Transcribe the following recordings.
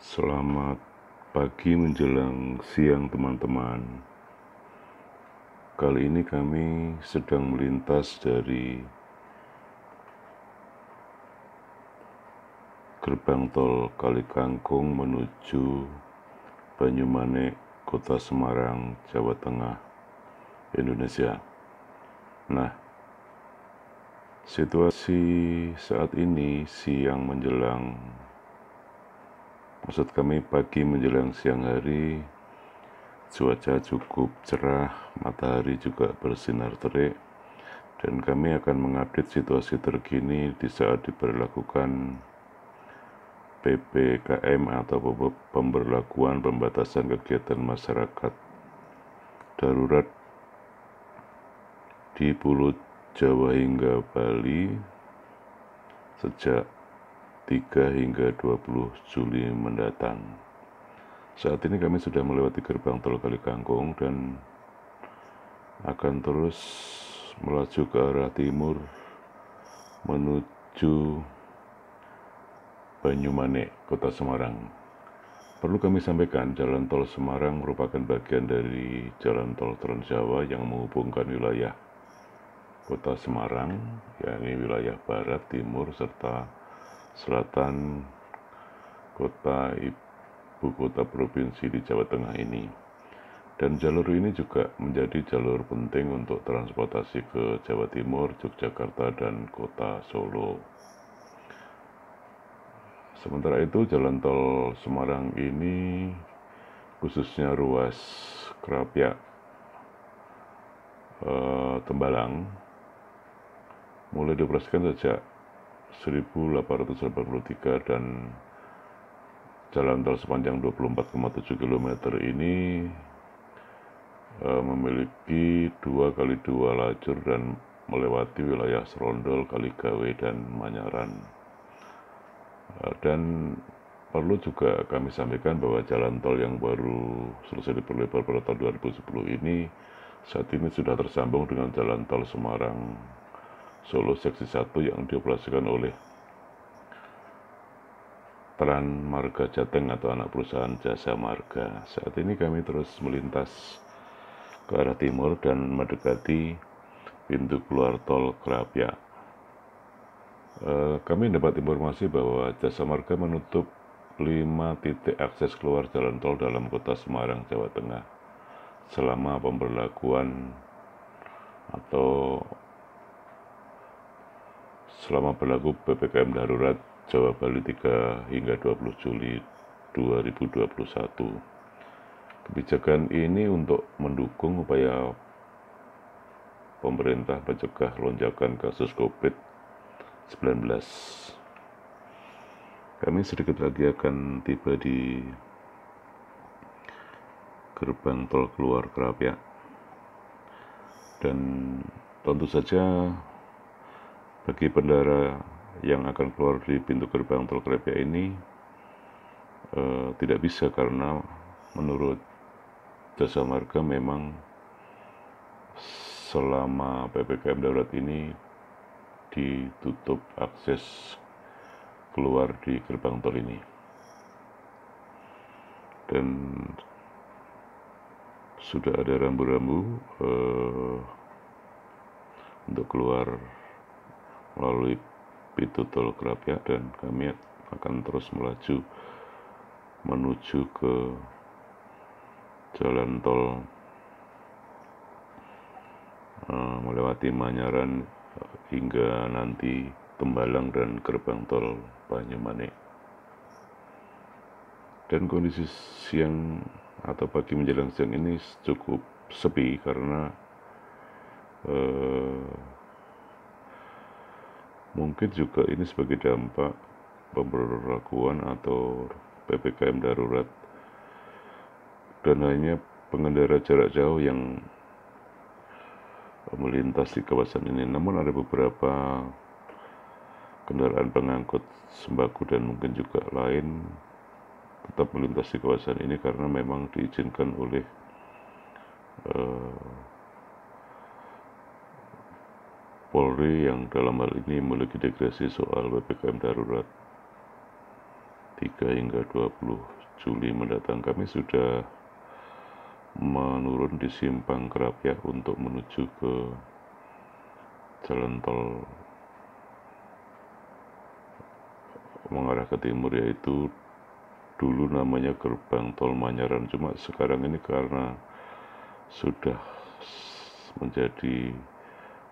Selamat pagi menjelang siang teman-teman. Kali ini kami sedang melintas dari gerbang tol Kalikangkung menuju Banyumanik, Kota Semarang, Jawa Tengah, Indonesia. Nah, situasi saat ini pagi menjelang siang hari, cuaca cukup cerah, matahari juga bersinar terik, dan kami akan mengupdate situasi terkini di saat diberlakukan PPKM atau pemberlakuan pembatasan kegiatan masyarakat darurat di Pulau Jawa hingga Bali sejak 3 hingga 20 Juli mendatang. Saat ini kami sudah melewati gerbang tol Kalikangkung dan akan terus melaju ke arah timur menuju Banyumanik, Kota Semarang. Perlu kami sampaikan, jalan tol Semarang merupakan bagian dari jalan tol Trans Jawa yang menghubungkan wilayah Kota Semarang, yakni wilayah barat, timur, serta selatan kota ibu kota provinsi di Jawa Tengah ini. Dan jalur ini juga menjadi jalur penting untuk transportasi ke Jawa Timur, Yogyakarta, dan kota Solo. Sementara itu, jalan tol Semarang ini khususnya ruas Krapyak Tembalang mulai dioperasikan sejak 1883 dan jalan tol sepanjang 24,7 km ini memiliki 2x2 lajur dan melewati wilayah Serondol, Kaligawe, dan Manyaran. Dan perlu juga kami sampaikan bahwa jalan tol yang baru selesai diperlebar pada tahun 2010 ini saat ini sudah tersambung dengan jalan tol Semarang Solo seksi 1 yang dioperasikan oleh Tran Marga Jateng atau anak perusahaan Jasa Marga. Saat ini kami terus melintas ke arah timur dan mendekati pintu keluar tol Krapyak. Kami dapat informasi bahwa Jasa Marga menutup 5 titik akses keluar jalan tol dalam kota Semarang, Jawa Tengah selama pemberlakuan atau selama berlaku PPKM darurat Jawa Bali 3 hingga 20 Juli 2021. Kebijakan ini untuk mendukung upaya pemerintah mencegah lonjakan kasus COVID-19. Kami sedikit lagi akan tiba di gerbang tol keluar Krapyak. Dan tentu saja bagi pengendara yang akan keluar di pintu gerbang tol Krapyak ini tidak bisa karena menurut Jasa Marga memang selama PPKM darurat ini ditutup akses keluar di gerbang tol ini. Dan sudah ada rambu-rambu untuk keluar melalui pintu tol Krapyak dan kami akan terus melaju menuju ke jalan tol melewati Manyaran hingga nanti Tembalang dan gerbang tol Banyumanik. Dan kondisi siang atau pagi menjelang siang ini cukup sepi karena mungkin juga ini sebagai dampak pemberlakuan atau PPKM darurat dan hanya pengendara jarak jauh yang melintas di kawasan ini. Namun ada beberapa kendaraan pengangkut sembako dan mungkin juga lain tetap melintas di kawasan ini karena memang diizinkan oleh Polri yang dalam hal ini memiliki diskresi soal PPKM darurat 3 hingga 20 Juli mendatang. Kami sudah menurun di simpang Kerapiak untuk menuju ke jalan tol mengarah ke timur, yaitu dulu namanya gerbang tol Manyaran, cuma sekarang ini karena sudah menjadi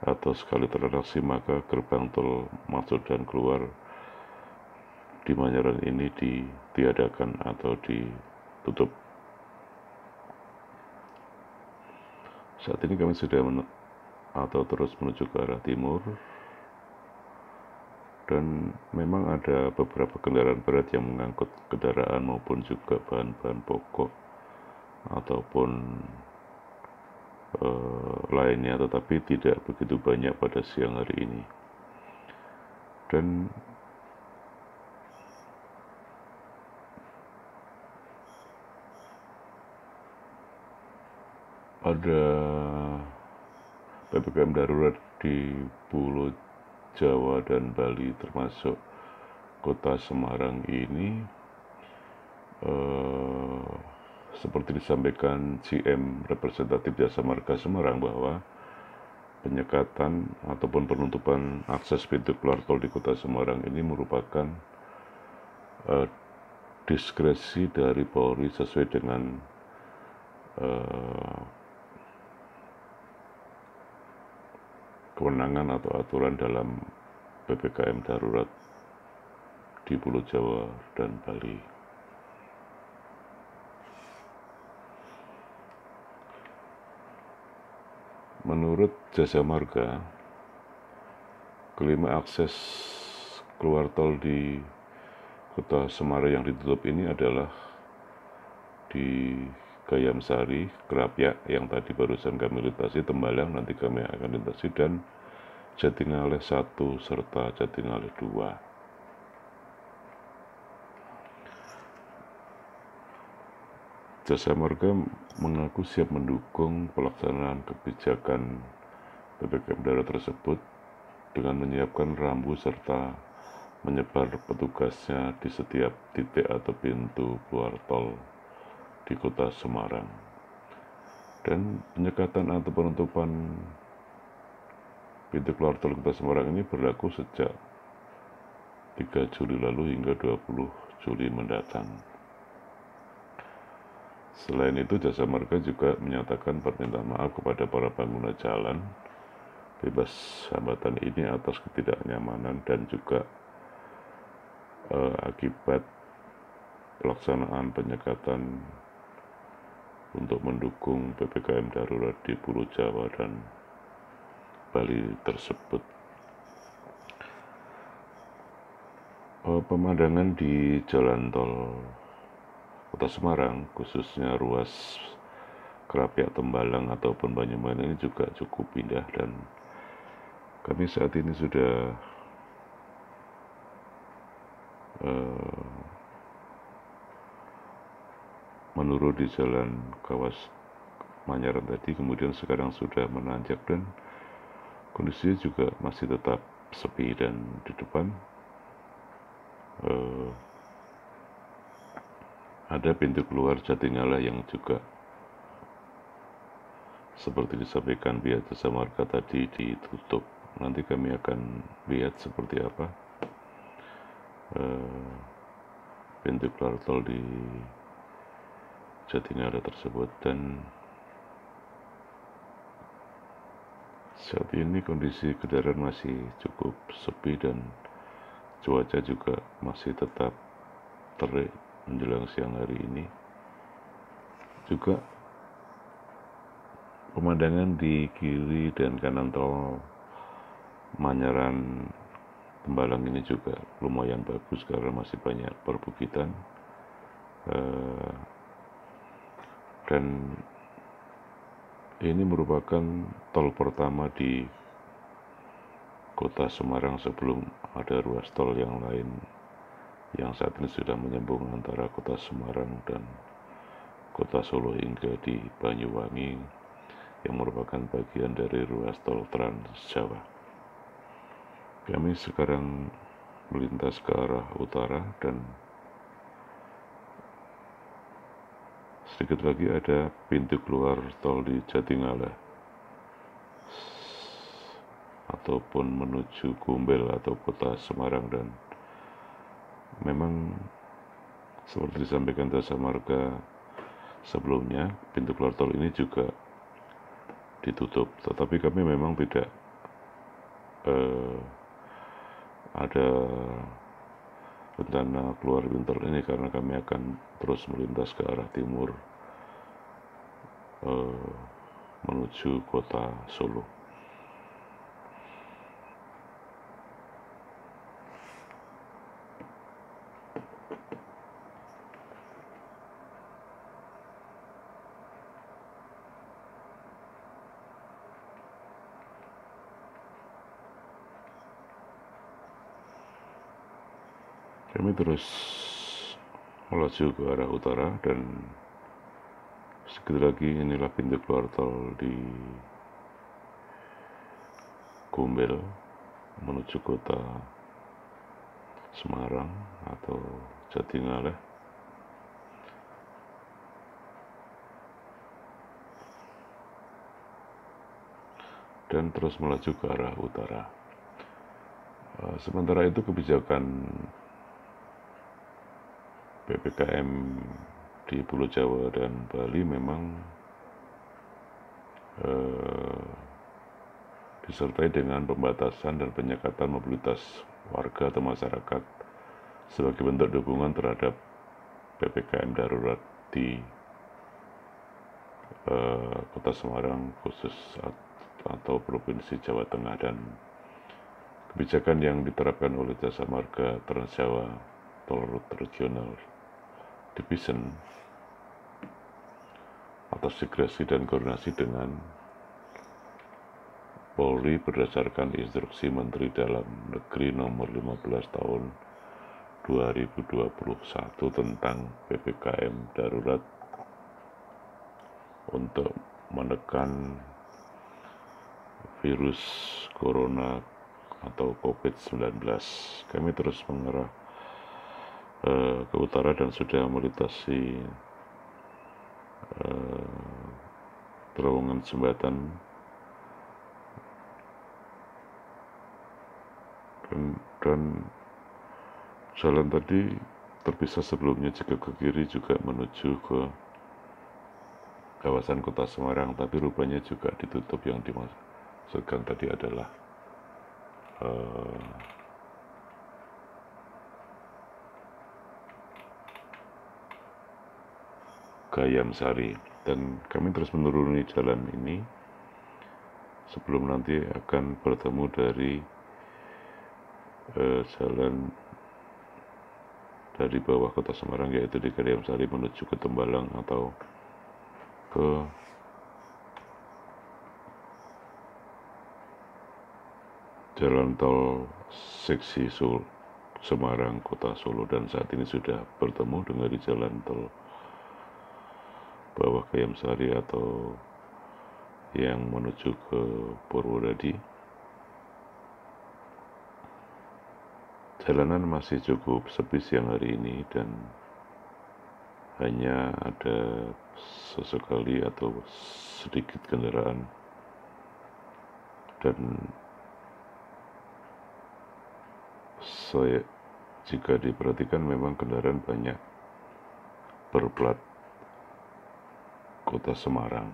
atau sekali transaksi, maka gerbang tol masuk dan keluar di Manyaran ini ditiadakan atau ditutup. Saat ini kami sudah terus menuju ke arah timur, dan memang ada beberapa kendaraan berat yang mengangkut kendaraan maupun juga bahan-bahan pokok ataupun lainnya, tetapi tidak begitu banyak pada siang hari ini. Dan ada PPKM darurat di Pulau Jawa dan Bali, termasuk Kota Semarang ini, seperti disampaikan GM representatif Jasa Marga Semarang, bahwa penyekatan ataupun penutupan akses pintu keluar tol di Kota Semarang ini merupakan diskresi dari Polri sesuai dengan kewenangan atau aturan dalam PPKM darurat di Pulau Jawa dan Bali. Menurut Jasa Marga, kelima akses keluar tol di Kota Semarang yang ditutup ini adalah di Gayam Sari, Kerapiak yang tadi barusan kami lintasi, Tembalang nanti kami akan lintasi, dan Jatingaleh 1 serta Jatingaleh 2. Jasa Marga mengaku siap mendukung pelaksanaan kebijakan PPKM darurat tersebut dengan menyiapkan rambu serta menyebar petugasnya di setiap titik atau pintu keluar tol di Kota Semarang. Dan penyekatan atau penutupan pintu keluar tol Kota Semarang ini berlaku sejak 3 Juli lalu hingga 20 Juli mendatang. Selain itu, Jasa Marga juga menyatakan permintaan maaf kepada para pengguna jalan bebas hambatan ini atas ketidaknyamanan dan juga akibat pelaksanaan penyekatan untuk mendukung PPKM darurat di Pulau Jawa dan Bali tersebut. Pemandangan di jalan tol Kota Semarang, khususnya ruas Kerapiak, Tembalang ataupun Banyumanik ini juga cukup indah, dan kami saat ini sudah menurun di jalan kawas Manyaran tadi, kemudian sekarang sudah menanjak dan kondisinya juga masih tetap sepi, dan di depan ada pintu keluar Jatingaleh yang juga seperti disampaikan pihak Jasa Marga tadi ditutup. Nanti kami akan lihat seperti apa pintu keluar tol di Jatingaleh tersebut. Dan saat ini kondisi kendaraan masih cukup sepi dan cuaca juga masih tetap terik menjelang siang hari ini. Juga pemandangan di kiri dan kanan tol Manyaran Tembalang ini juga lumayan bagus karena masih banyak perbukitan, dan ini merupakan tol pertama di Kota Semarang sebelum ada ruas tol yang lain yang saat ini sudah menyambung antara Kota Semarang dan Kota Solo hingga di Banyuwangi, yang merupakan bagian dari ruas tol Trans Jawa. Kami sekarang melintas ke arah utara, dan sedikit lagi ada pintu keluar tol di Jatingaleh ataupun menuju Gumbel atau kota Semarang, dan memang seperti disampaikan Jasa Marga sebelumnya, pintu keluar tol ini juga ditutup, tetapi kami memang tidak ada rencana keluar pintu tol ini karena kami akan terus melintas ke arah timur menuju kota Solo. Kami terus melaju ke arah utara, dan sedikit lagi inilah pintu keluar tol di Gumbel menuju kota Semarang atau Jatingaleh. Dan terus melaju ke arah utara. Sementara itu kebijakan PPKM di Pulau Jawa dan Bali memang disertai dengan pembatasan dan penyekatan mobilitas warga atau masyarakat sebagai bentuk dukungan terhadap PPKM darurat di Kota Semarang khusus atau Provinsi Jawa Tengah, dan kebijakan yang diterapkan oleh Jasa Marga Transjawa Tol Road Regional Division atas diskresi dan koordinasi dengan Polri berdasarkan instruksi Menteri Dalam Negeri nomor 15 tahun 2021 tentang PPKM darurat untuk menekan virus corona atau COVID-19. Kami terus mengarah ke utara dan sudah melintasi terowongan jembatan, dan jalan tadi terpisah sebelumnya jika ke kiri juga menuju ke kawasan Kota Semarang, tapi rupanya juga ditutup. Yang dimaksudkan tadi adalah Gayam Sari, dan kami terus menuruni jalan ini sebelum nanti akan bertemu dari jalan dari bawah Kota Semarang, yaitu di Gayam Sari menuju ke Tembalang atau ke jalan tol seksi Semarang Kota Solo, dan saat ini sudah bertemu dengan di jalan tol bawah Gayam Sari atau yang menuju ke Purwodadi. Jalanan masih cukup sepi siang hari ini, dan hanya ada sesekali atau sedikit kendaraan, dan jika diperhatikan memang kendaraan banyak berplat Kota Semarang.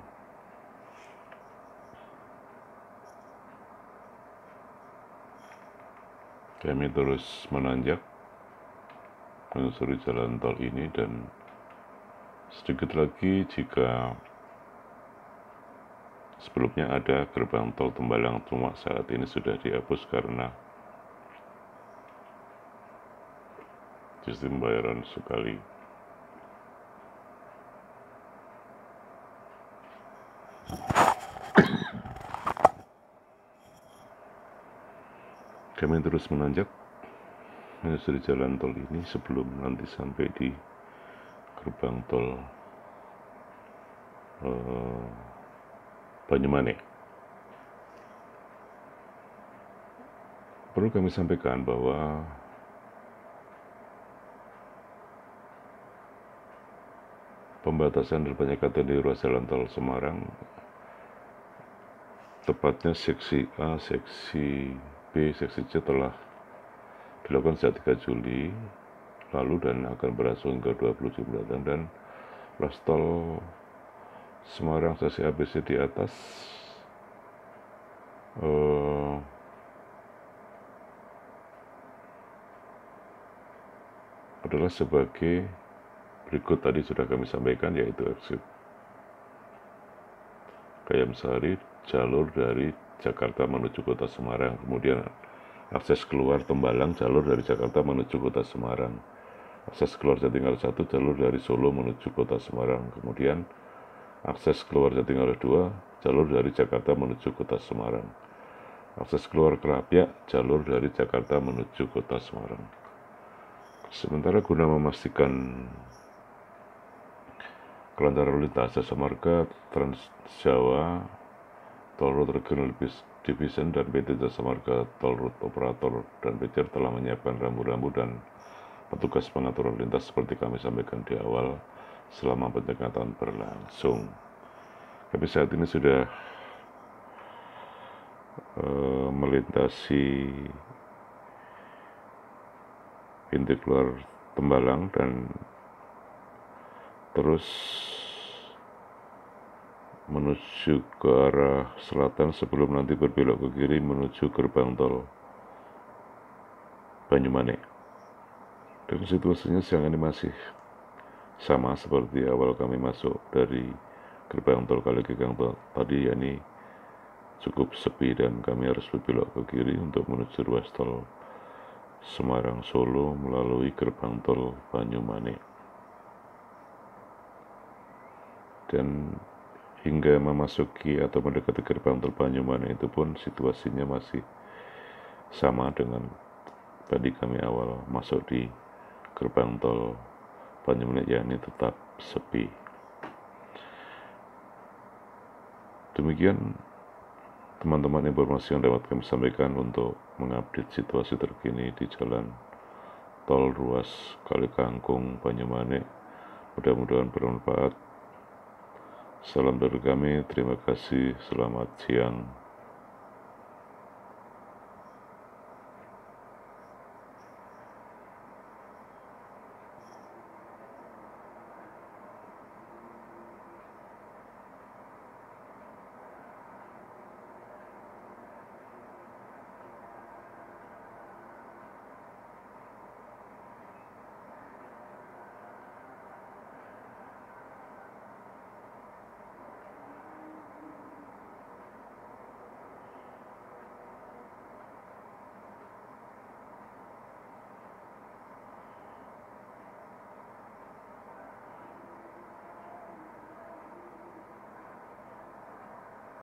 Kami terus menanjak menyusuri jalan tol ini, dan sedikit lagi jika sebelumnya ada gerbang tol Tembalang, cuma saat ini sudah dihapus karena sistem pembayaran sekali. Kami terus menanjak menyusuri jalan tol ini sebelum nanti sampai di gerbang tol Banyumane. Perlu kami sampaikan bahwa pembatasan dan penyekatan di ruas jalan tol Semarang, tepatnya seksi A, seksi B, seksi C telah dilakukan sejak 3 Juli lalu dan akan berlangsung hingga 20 Juli mendatang. Dan ruas tol Semarang seksi ABC di atas adalah sebagai berikut tadi sudah kami sampaikan, yaitu exit Kayamsari, jalur dari Jakarta menuju kota Semarang, kemudian akses keluar Tembalang, jalur dari Jakarta menuju kota Semarang, akses keluar Jatinegara 1, jalur dari Solo menuju kota Semarang, kemudian akses keluar Jatinegara 2, jalur dari Jakarta menuju kota Semarang, akses keluar Kerapiak, jalur dari Jakarta menuju kota Semarang. Sementara guna memastikan kelancaran lalu lintas, Jasa Marga, Transjawa, Toll Road Regional Division, dan PT Jasa Marga Toll Road Operator dan PT telah menyiapkan rambu-rambu dan petugas pengatur lalu lintas seperti kami sampaikan di awal selama penyekatan berlangsung. Kami saat ini sudah melintasi pintu keluar Tembalang dan terus menuju ke arah selatan sebelum nanti berbelok ke kiri menuju gerbang tol Banyumanik. Dan situasinya siang ini masih sama seperti awal kami masuk dari gerbang tol Kaligagang tadi, yakni cukup sepi dan kami harus berbelok ke kiri untuk menuju ruas tol Semarang Solo melalui gerbang tol Banyumanik. Dan hingga memasuki atau mendekati gerbang tol Banyumanik itu pun situasinya masih sama dengan tadi kami awal masuk di gerbang tol Banyumanik, yakni tetap sepi. Demikian teman-teman informasi yang dapat kami sampaikan untuk mengupdate situasi terkini di jalan tol ruas Kalikangkung Banyumanik. Mudah-mudahan bermanfaat. Salam dari kami, terima kasih, selamat siang.